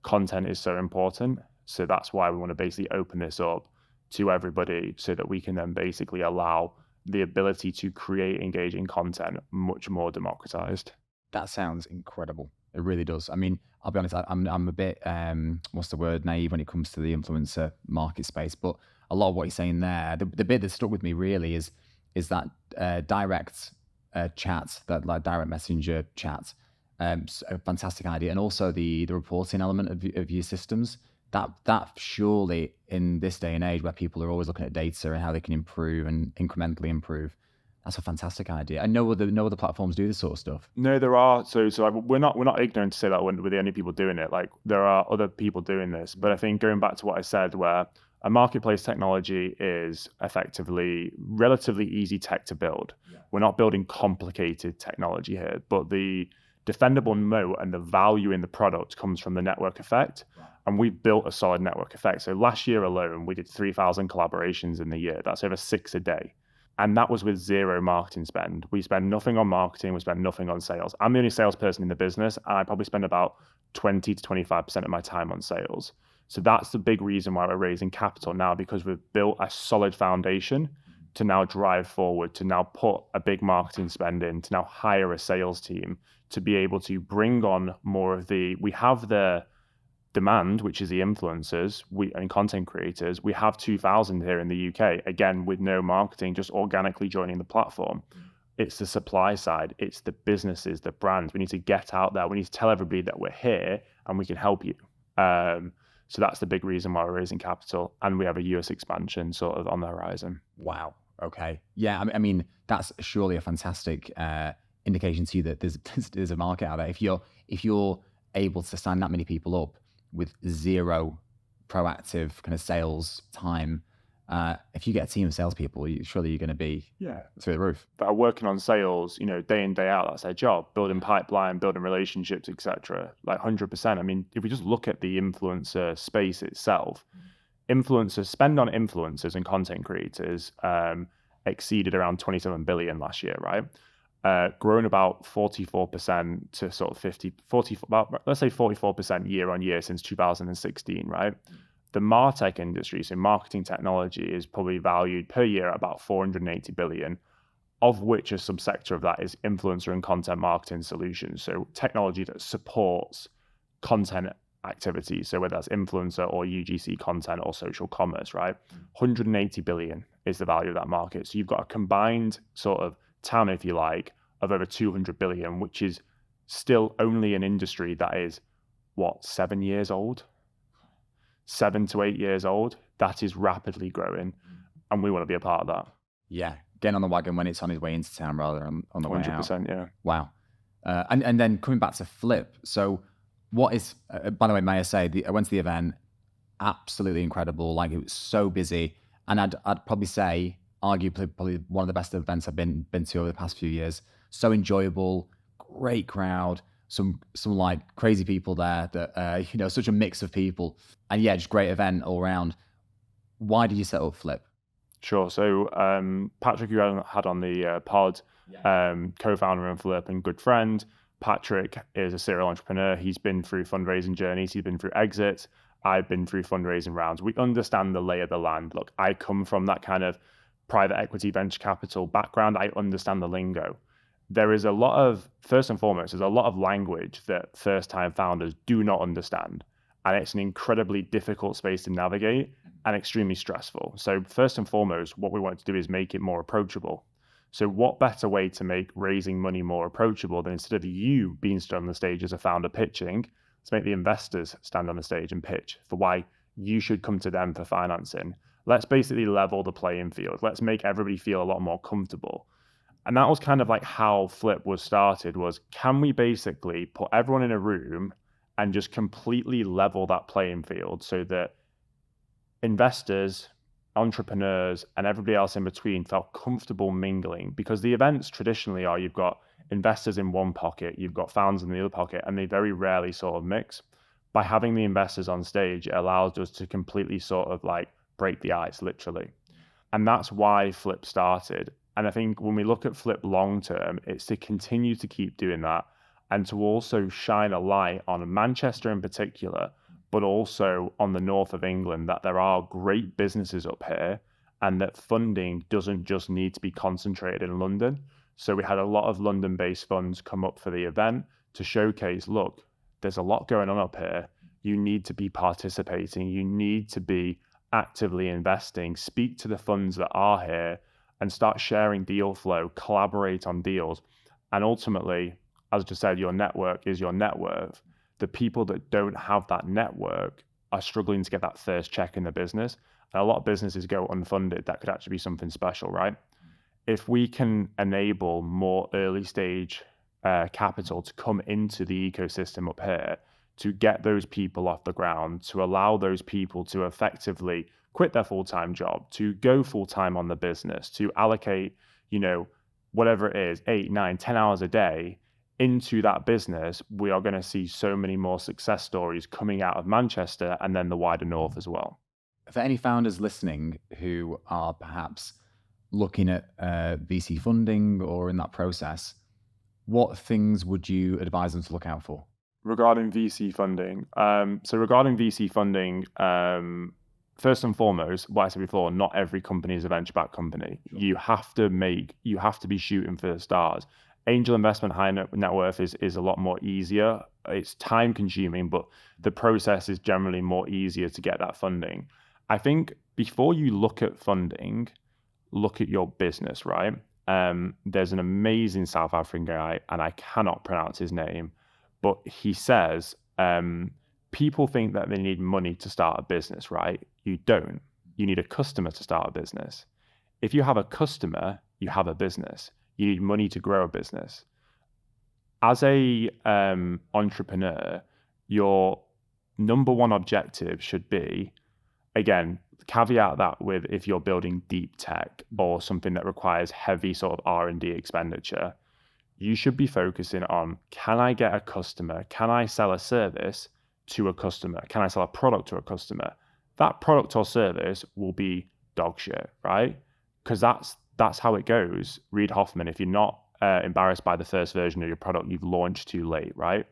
Content is so important. So that's why we want to basically open this up to everybody so that we can then basically allow the ability to create engaging content much more democratized. That sounds incredible. It really does. I mean, I'll be honest, I'm a bit, what's the word, naive when it comes to the influencer market space. But a lot of what you're saying there, the bit that stuck with me really is that direct chat, that like direct messenger chat. A fantastic idea. And also the reporting element of your systems. That surely in this day and age where people are always looking at data and how they can improve and incrementally improve, that's a fantastic idea. And no other platforms do this sort of stuff. No, there are. So we're not ignorant to say that we're the only people doing it. Like there are other people doing this. But I think going back to what I said, where a marketplace technology is effectively relatively easy tech to build. Yeah. We're not building complicated technology here, but the defendable moat and the value in the product comes from the network effect. Right. And we've built a solid network effect. So last year alone, we did 3,000 collaborations in the year. That's over 6 a day. And that was with zero marketing spend. We spend nothing on marketing. We spend nothing on sales. I'm the only salesperson in the business. And I probably spend about 20 to 25% of my time on sales. So that's the big reason why we're raising capital now, because we've built a solid foundation to now drive forward, to now put a big marketing spend in, to now hire a sales team, to be able to bring on more of we have the demand, which is the influencers and content creators. We have 2,000 here in the UK, again, with no marketing, just organically joining the platform. It's the supply side. It's the businesses, the brands. We need to get out there. We need to tell everybody that we're here and we can help you. So that's the big reason why we're raising capital. And we have a US expansion sort of on the horizon. Wow. Okay. Yeah. I mean, that's surely a fantastic indication to you that there's a market out there. If you're able to sign that many people up with zero proactive kind of sales time, if you get a team of salespeople, surely you're going to be through the roof. That are working on sales, day in, day out. That's their job, building pipeline, building relationships, etc. Like 100%. I mean, if we just look at the influencer space itself, influencers spend on influencers and content creators exceeded around 27 billion last year, right? Grown about 44% to sort of about, let's say 44% year on year since 2016, right? The MarTech industry, so marketing technology, is probably valued per year at about 480 billion, of which a subsector of that is influencer and content marketing solutions. So technology that supports content activities. So whether that's influencer or UGC content or social commerce, right? 180 billion is the value of that market. So you've got a combined sort of TAM, if you like, of over 200 billion, which is still only an industry that is, 7 years old? 7 to 8 years old. That is rapidly growing. And we want to be a part of that. Yeah. Getting on the wagon when it's on its way into town rather than on the way out. 100%, yeah. Wow. And then coming back to Flip. So what is, by the way, may I say, I went to the event, absolutely incredible. Like it was so busy. And I'd probably say, arguably, probably one of the best events I've been to over the past few years. So enjoyable, great crowd, some like crazy people there that, such a mix of people. And yeah, just great event all around. Why did you set up Flip? Sure. So Patrick, who had on the pod, co-founder of Flip and good friend. Patrick is a serial entrepreneur. He's been through fundraising journeys. He's been through exits. I've been through fundraising rounds. We understand the lay of the land. Look, I come from that kind of private equity venture capital background. I understand the lingo. There is a lot of, first and foremost, there's a lot of language that first-time founders do not understand. And it's an incredibly difficult space to navigate and extremely stressful. So first and foremost, what we want to do is make it more approachable. So what better way to make raising money more approachable than instead of you being stood on the stage as a founder pitching, let's make the investors stand on the stage and pitch for why you should come to them for financing. Let's basically level the playing field. Let's make everybody feel a lot more comfortable. And that was kind of like how Flip was started, was can we basically put everyone in a room and just completely level that playing field so that investors, entrepreneurs, and everybody else in between felt comfortable mingling? Because the events traditionally are, you've got investors in one pocket, you've got founders in the other pocket, and they very rarely sort of mix. By having the investors on stage, it allows us to completely sort of like break the ice, literally. And that's why Flip started. And I think when we look at Flip long term, it's to continue to keep doing that and to also shine a light on Manchester in particular, but also on the north of England, that there are great businesses up here and that funding doesn't just need to be concentrated in London. So we had a lot of London-based funds come up for the event to showcase, look, there's a lot going on up here. You need to be participating. You need to be actively investing. Speak to the funds that are here and start sharing deal flow, collaborate on deals. And ultimately, as I just said, your network is your net worth. The people that don't have that network are struggling to get that first check in the business. And a lot of businesses go unfunded. That could actually be something special, right? If we can enable more early stage capital to come into the ecosystem up here, to get those people off the ground, to allow those people to effectively quit their full-time job, to go full-time on the business, to allocate, whatever it is, 8, 9, 10 hours a day into that business, we are going to see so many more success stories coming out of Manchester and then the wider north as well. For any founders listening who are perhaps looking at VC funding or in that process, what things would you advise them to look out for? Regarding VC funding, first and foremost, what I said before, not every company is a venture-backed company. Sure. You have to be shooting for the stars. Angel investment, high net worth is a lot more easier. It's time consuming, but the process is generally more easier to get that funding. I think before you look at funding, look at your business, right? There's an amazing South African guy, and I cannot pronounce his name, but he says, people think that they need money to start a business, right? You don't. You need a customer to start a business. If you have a customer, you have a business. You need money to grow a business. As a entrepreneur, your number one objective should be, again, caveat that with if you're building deep tech or something that requires heavy sort of R&D expenditure, you should be focusing on, can I get a customer? Can I sell a service to a customer? Can I sell a product to a customer? That product or service will be dog shit, right? Because that's how it goes. Reid Hoffman, if you're not embarrassed by the first version of your product, you've launched too late, right?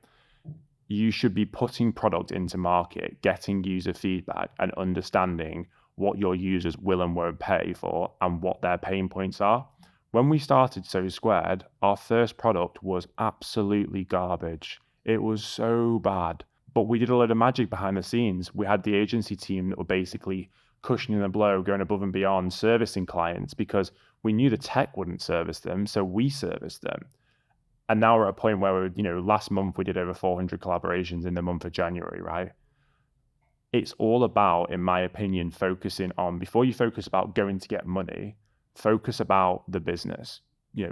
You should be putting product into market, getting user feedback and understanding what your users will and won't pay for and what their pain points are. When we started SoSquared, our first product was absolutely garbage. It was so bad, but we did a lot of magic behind the scenes. We had the agency team that were basically cushioning the blow, going above and beyond, servicing clients because we knew the tech wouldn't service them, so we serviced them. And now we're at a point where, last month we did over 400 collaborations in the month of January, right? It's all about, in my opinion, focusing on, before you focus about going to get money, focus about the business.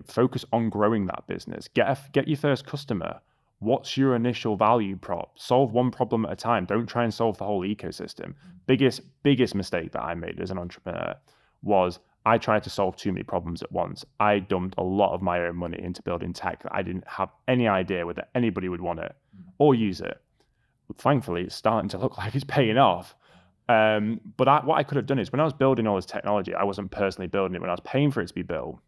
Focus on growing that business. Get your first customer. What's your initial value prop? Solve one problem at a time. Don't try and solve the whole ecosystem. Biggest mistake that I made as an entrepreneur was I tried to solve too many problems at once. I dumped a lot of my own money into building tech that I didn't have any idea whether anybody would want it or use it. Thankfully, it's starting to look like it's paying off. But what I could have done is, when I was building all this technology, I wasn't personally building it. When I was paying for it to be built,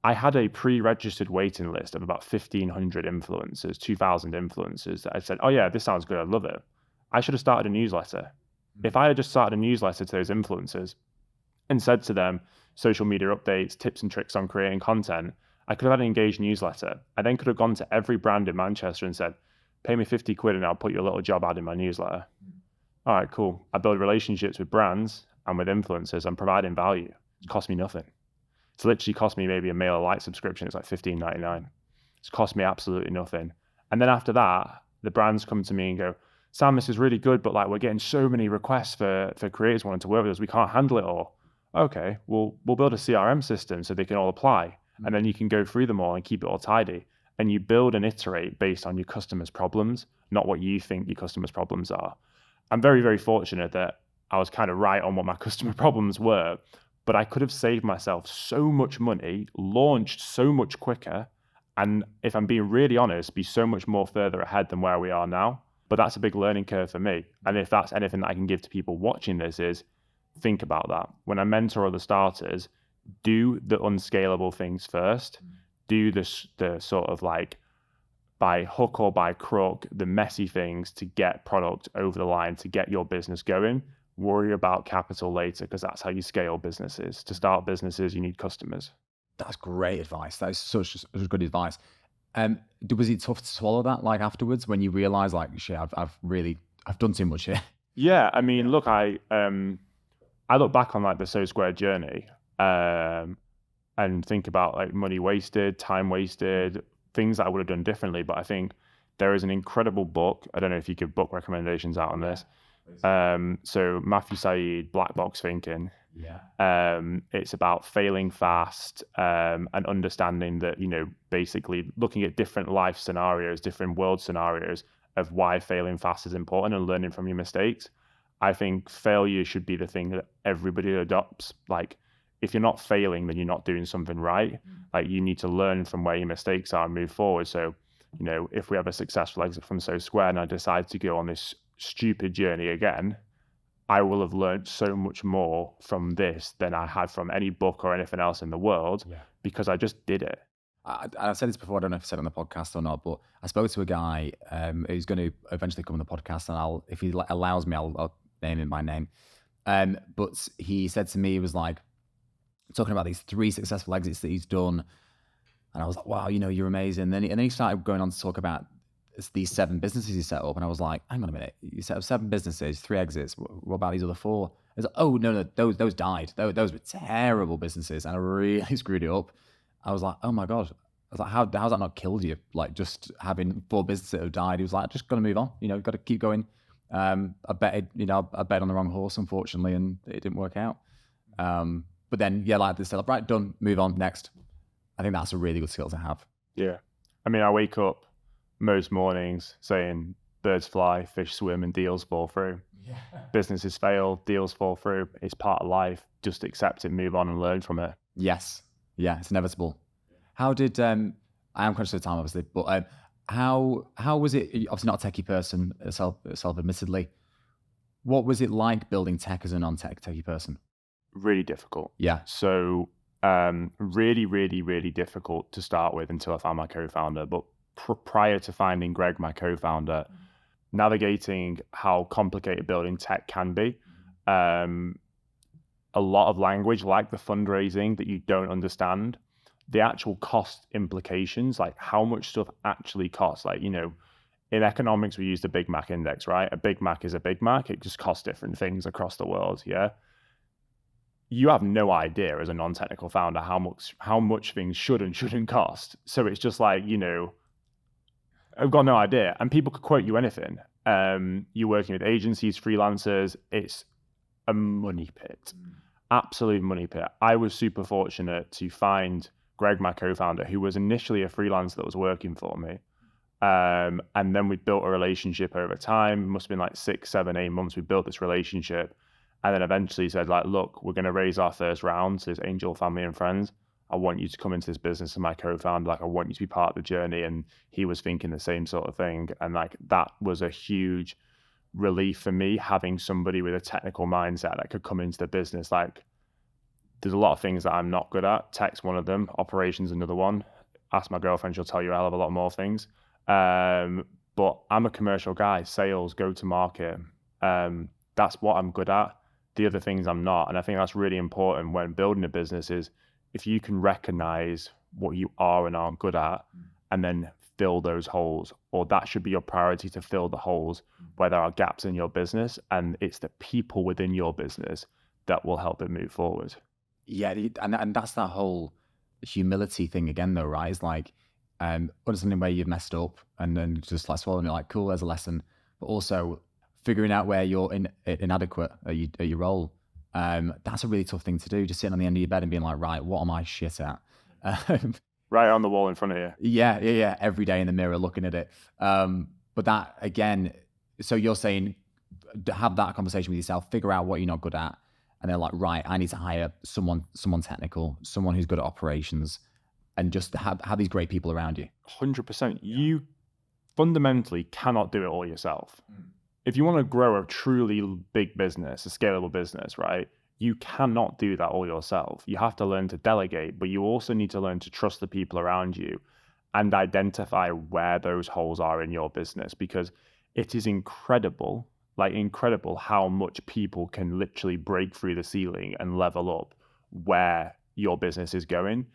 I had a pre-registered waiting list of about 1,500 influencers, 2,000 influencers that I said, oh yeah, this sounds good, I love it. I should have started a newsletter. If I had just started a newsletter to those influencers and said to them, social media updates, tips and tricks on creating content, I could have had an engaged newsletter. I then could have gone to every brand in Manchester and said, pay me 50 quid and I'll put you a little job ad in my newsletter. All right, cool. I build relationships with brands and with influencers. I'm providing value. It cost me nothing. It's literally cost me maybe a MailerLite subscription. It's like $15.99. It's cost me absolutely nothing. And then after that, the brands come to me and go, Sam, this is really good, but we're getting so many requests for creators wanting to work with us. We can't handle it all. Okay, we'll build a CRM system so they can all apply. And then you can go through them all and keep it all tidy. And you build and iterate based on your customers' problems, not what you think your customers' problems are. I'm very, very fortunate that I was kind of right on what my customer problems were, but I could have saved myself so much money, launched so much quicker, and if I'm being really honest, be so much more further ahead than where we are now. But that's a big learning curve for me. And if that's anything that I can give to people watching this is, think about that. When I mentor other starters, do the unscalable things first. Do the sort of by hook or by crook, the messy things to get product over the line, to get your business going. worry about capital later, because that's how you scale businesses. To start businesses, you need customers. That's great advice. That is such good advice. Was it tough to swallow that, like afterwards, when you realize, like, shit, I've done too much here? Yeah, I mean, look, I look back on like the SoSquared journey, and think about like money wasted, time wasted, things that I would have done differently. But I think there is an incredible book. I don't know if you give book recommendations out on this. So Matthew Said, Black Box Thinking. Yeah. It's about failing fast, and understanding that, basically looking at different life scenarios, different world scenarios of why failing fast is important and learning from your mistakes. I think failure should be the thing that everybody adopts. Like, if you're not failing, then you're not doing something right. Like, you need to learn from where your mistakes are and move forward. So, if we have a successful exit from SoSquared and I decide to go on this stupid journey again, I will have learned so much more from this than I had from any book or anything else in the world, because I just did it. I've said this before. I don't know if I said it on the podcast or not, but I spoke to a guy who's going to eventually come on the podcast, and if he allows me, I'll name him by name. But he said to me, he was like talking about these 3 successful exits that he's done, and I was like, wow, you're amazing. And then he started going on to talk about these 7 businesses he set up, and I was like, hang on a minute, you set up 7 businesses, 3 exits. What about these other 4? He's like, oh no, those died. Those were terrible businesses, and I really screwed it up. I was like, oh my God. I was like, how's that not killed you? Like, just having 4 businesses that have died. He was like, just got to move on. Got to keep going. I bet on the wrong horse, unfortunately, and it didn't work out. But then, like they said, right, done, move on, next. I think that's a really good skill to have. Yeah. I mean, I wake up most mornings saying birds fly, fish swim, and deals fall through. Yeah. Businesses fail, deals fall through. It's part of life. Just accept it, move on, and learn from it. Yes. Yeah, it's inevitable. How did I am conscious of time, obviously, but how was it? Obviously, not a techie person, self-admittedly. What was it like building tech as a non-techie person? Really difficult. Yeah. So really, really, really difficult to start with until I found my co-founder. But prior to finding Greg, my co-founder, navigating how complicated building tech can be, a lot of language, like the fundraising, that you don't understand, the actual cost implications, like how much stuff actually costs. Like, in economics, we use the Big Mac index, right? A Big Mac is a Big Mac. It just costs different things across the world. Yeah. You have no idea as a non-technical founder how much things should and shouldn't cost. So it's just like, I've got no idea. And people could quote you anything. You're working with agencies, freelancers. It's a money pit. Absolute money pit. I was super fortunate to find Greg, my co-founder, who was initially a freelancer that was working for me. And then we built a relationship over time. It must have been like 6, 7, 8 months. We built this relationship, and then eventually said, like, look, we're going to raise our first round. So it's angel, family, and friends. I want you to come into this business as my co-founder. Like, I want you to be part of the journey. And he was thinking the same sort of thing. And like, that was a huge relief for me, having somebody with a technical mindset that could come into the business. Like, there's a lot of things that I'm not good at. Tech's one of them. Operations, another one. Ask my girlfriend, she'll tell you a hell of a lot more things. But I'm a commercial guy. Sales, go to market. That's what I'm good at. The other things I'm not. And I think that's really important when building a business, is if you can recognize what you are and aren't good at, and then fill those holes, or that should be your priority, to fill the holes where there are gaps in your business. And it's the people within your business that will help it move forward. Yeah. And that's that whole humility thing again, though, right? It's like, understanding where you've messed up and then just like swallowing it, like, cool, there's a lesson, but also figuring out where you're inadequate at your role. That's a really tough thing to do, just sitting on the end of your bed and being like, right, what am I shit at? Right on the wall in front of you. Yeah. Every day in the mirror looking at it. But that, again, so you're saying have that conversation with yourself, figure out what you're not good at, and they're like, right, I need to hire someone technical, someone who's good at operations, and just have these great people around you. 100%. You fundamentally cannot do it all yourself. If you want to grow a truly big business, a scalable business, right, you cannot do that all yourself. You have to learn to delegate, but you also need to learn to trust the people around you and identify where those holes are in your business, because it is incredible like incredible how much people can literally break through the ceiling and level up where your business is going.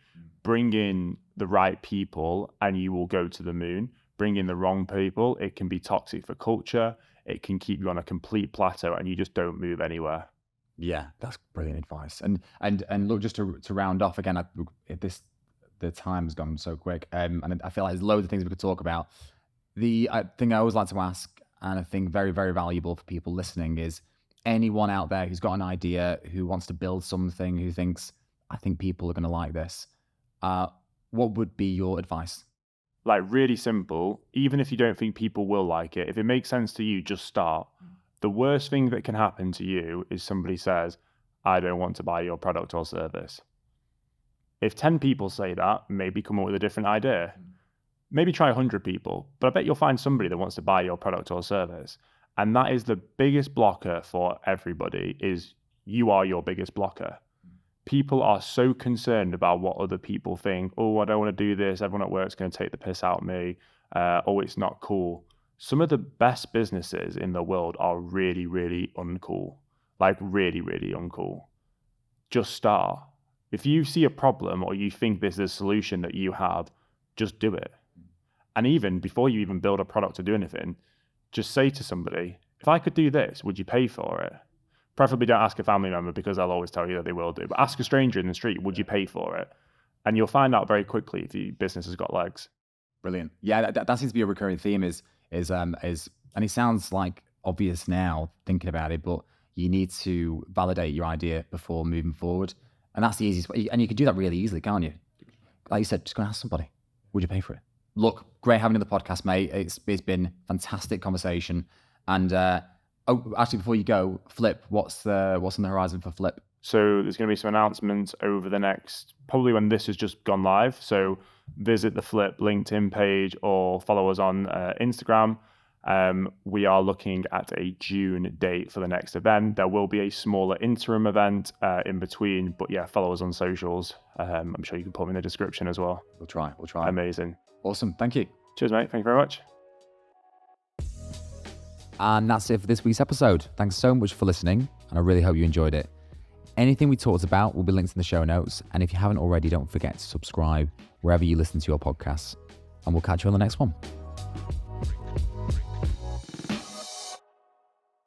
Bring in the right people and you will go to the moon. Bring in the wrong people, it can be toxic for culture. It can keep you on a complete plateau and you just don't move anywhere. Yeah, that's brilliant advice. And look, just to round off again, the time has gone so quick, and I feel like there's loads of things we could talk about. The thing I always like to ask, and I think very, very valuable for people listening, is anyone out there who's got an idea, who wants to build something, who thinks, I think people are going to like this. What would be your advice? Like really simple, even if you don't think people will like it, if it makes sense to you, just start. The worst thing that can happen to you is somebody says, I don't want to buy your product or service. If 10 people say that, maybe come up with a different idea. Maybe try 100 people, but I bet you'll find somebody that wants to buy your product or service. And that is the biggest blocker for everybody, is you are your biggest blocker. People are so concerned about what other people think. Oh, I don't want to do this. Everyone at work is going to take the piss out of me. Oh, it's not cool. Some of the best businesses in the world are really, really uncool. Like really, really uncool. Just start. If you see a problem or you think this is a solution that you have, just do it. And even before you even build a product or do anything, just say to somebody, if I could do this, would you pay for it? Preferably don't ask a family member because they'll always tell you that they will do. But ask a stranger in the street, would you pay for it? And you'll find out very quickly if your business has got legs. Brilliant. Yeah, that seems to be a recurring theme. Is and it sounds like obvious now thinking about it, but you need to validate your idea before moving forward, and that's the easiest way. And you can do that really easily, can't you? Like you said, just go and ask somebody, would you pay for it? Look, great having you on the podcast, mate. It's been fantastic conversation, and. Actually, before you go, Flip, what's on the horizon for Flip? So there's going to be some announcements over the next, probably when this has just gone live. So visit the Flip LinkedIn page or follow us on Instagram. We are looking at a June date for the next event. There will be a smaller interim event in between, but yeah, follow us on socials. I'm sure you can put them in the description as well. We'll try. Amazing. Awesome. Thank you. Cheers, mate. Thank you very much. And that's it for this week's episode. Thanks so much for listening, and I really hope you enjoyed it. Anything we talked about will be linked in the show notes, and if you haven't already, don't forget to subscribe wherever you listen to your podcasts, and we'll catch you on the next one.